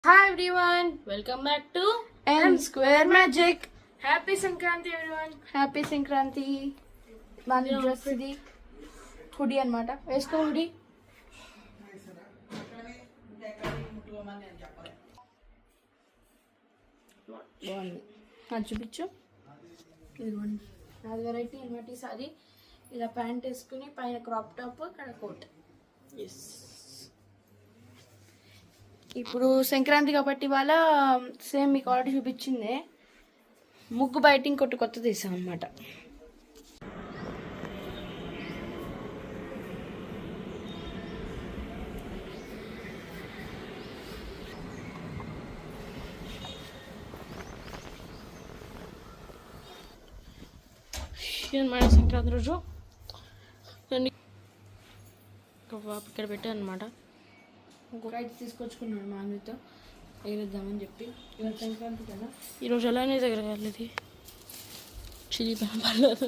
Hi everyone, welcome back to M Square Magic. Happy Sankranti everyone. Happy Sankranti. మన dress ఇది hoodie అన్నమాట. వేసుకో hoodie. బాగుంది. అది చూపించు. ఇదిగోండి అది వెరైటీ అనమాట. ఈసారి ఇలా ప్యాంట్ వేసుకుని పైన క్రాప్ టాప్ అక్కడ కోట్. ఎస్, ఇప్పుడు సంక్రాంతి కాబట్టి ఇవాళ సేమ్ మీకు ఆల్రెడీ చూపించిందే ముగ్గు బయట ఇంకొకటి కొత్త తీసాం అనమాట. మన సంక్రాంతి రోజు ఇక్కడ పెట్టాను అనమాట. ఇంకొక అయితే తీసుకొచ్చుకున్నాడు మా అన్నతో ఎగిరిద్దామని చెప్పి. ఇవాళ సంక్రాంతి కదా, ఈరోజు అలానే దగ్గర కాలేదు చిలి పర్లేదు.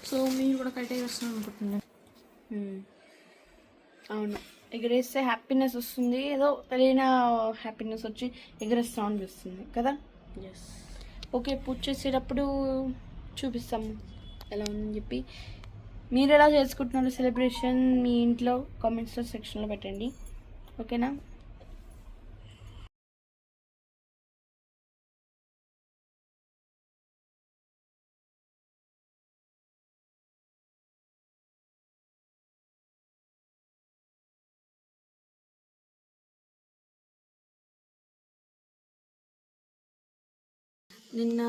సో మీరు కూడా కైట్ ఎగరేస్తున్నాను అనుకుంటున్నాను. అవును, ఎగరేస్తే హ్యాపీనెస్ వస్తుంది, ఏదో తెలియని హ్యాపీనెస్ వచ్చి ఎగరేస్తా అనిపిస్తుంది కదా. Yes, okay. పూజ చేసేటప్పుడు చూపిస్తాము ఎలా ఉందని చెప్పి. మీరు ఎలా చేసుకుంటున్నారు సెలబ్రేషన్ మీ ఇంట్లో కామెంట్స్ సెక్షన్లో పెట్టండి, ఓకేనా. నిన్న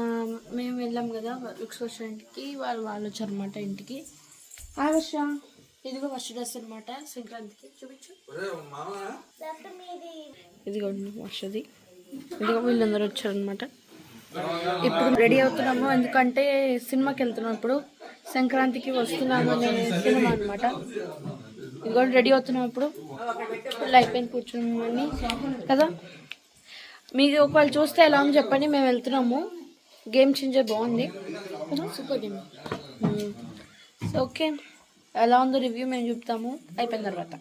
మేము వెళ్ళాం కదా లుక్స్ రెస్టారెంట్కి, వాళ్ళు వచ్చారు అనమాట ఇంటికి. ఆ వర్ష, ఇదిగో వర్ష డ్రెస్ అనమాట సంక్రాంతికి. చూపించు. ఇదిగోండి వర్షది. ఇదిగో వీళ్ళందరూ వచ్చారనమాట. ఇప్పుడు రెడీ అవుతున్నాము, ఎందుకంటే సినిమాకి వెళ్తున్నాం. ఇప్పుడు సంక్రాంతికి వస్తున్నాము అనే సినిమా అనమాట. ఇదిగో రెడీ అవుతున్నాం. ఇప్పుడు ఫుల్ అయిపోయింది కూర్చున్నామని కదా. మీకు ఒకవేళ చూస్తే ఎలా ఉందో చెప్పండి. మేము వెళ్తున్నాము. గేమ్ చేంజర్ బాగుంది, సూపర్ గేమ్. సో ఓకే, ఎలా ఉందో రివ్యూ మేము చెప్తాము అయిపోయిన తర్వాత.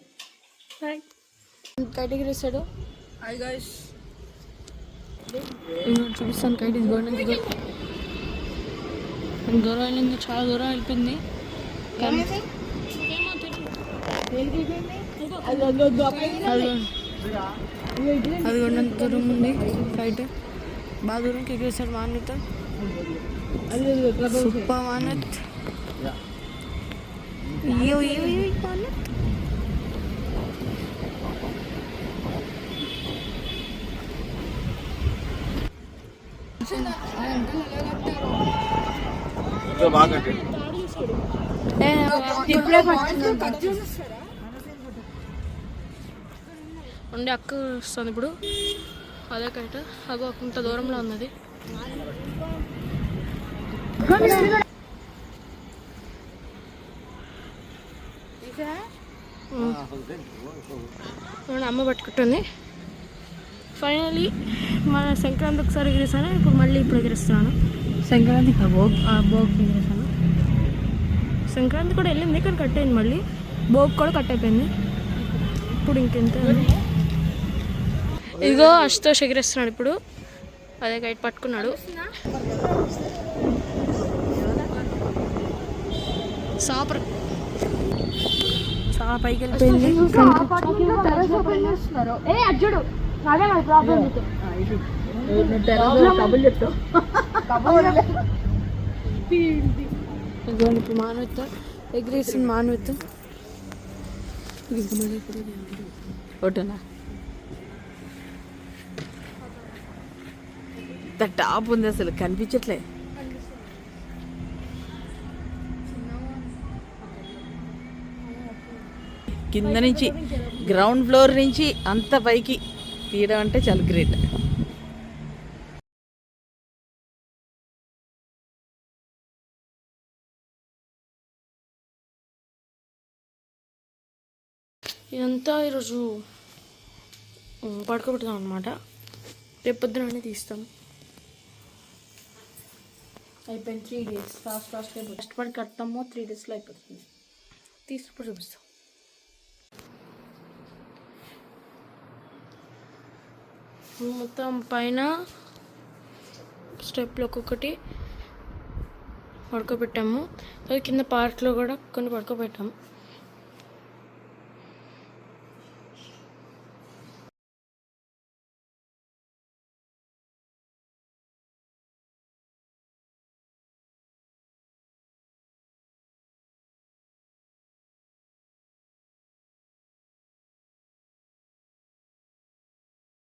కైట్ ఎగిరేసాడు. హాయ్ గైస్, చూపిస్తాను. కైట్ ఇది గవర్నమెంట్ దూరం వెళ్ళింది, చాలా దూరం వెళ్ళిపోయింది. అది కూడా దూరం ఉంది. కైట్ బాగా దూరంకి ఎగిరేసాడు మాన్యత. సూపర్ మాన్యత్. ఉండే అక్క వస్తుంది ఇప్పుడు. అదే కైట అగో ఇంత దూరంలో ఉన్నది. అమ్మ పట్టుకుంటుంది. ఫైనలీ మన సంక్రాంతి ఒకసారి ఎగిరేసాను, ఇప్పుడు మళ్ళీ ఇప్పుడు ఎగిరిస్తున్నాను. సంక్రాంతి భోగ్ ఎగిరేసాను. సంక్రాంతి కూడా వెళ్ళింది కానీ కట్ అయింది. మళ్ళీ భోగ్ కూడా కట్ అయిపోయింది. ఇప్పుడు ఇంకెంత. ఇదిగో అశుతోష్ ఎగిరేస్తున్నాడు ఇప్పుడు. అదే కైట్ పట్టుకున్నాడు. సాపర్ చాలా పైకి వెళ్ళిపోయింది. ఇప్పుడు మానవత ఎగిరేసింది. మానవత ఒకటనా టాప్ ఉంది, అసలు కనిపించట్లే. కింద నుంచి గ్రౌండ్ ఫ్లోర్ నుంచి అంత పైకి తీయడం అంటే చాలా గ్రేట్. ఇదంతా ఈరోజు పడుకోబెడతాం అనమాట. రేపు పొద్దున తీస్తాం. అయిపోయింది 3 days. ఫాస్ట్గా కష్టపడి కడతాము, 3 daysలో అయిపోతుంది. తీసుకుని చూపిస్తాం. మొత్తం పైన స్టెప్లో ఒక్కొక్కటి పడుకోబెట్టాము. కింద పార్క్లో కూడా కొన్ని పడుకోబెట్టాము.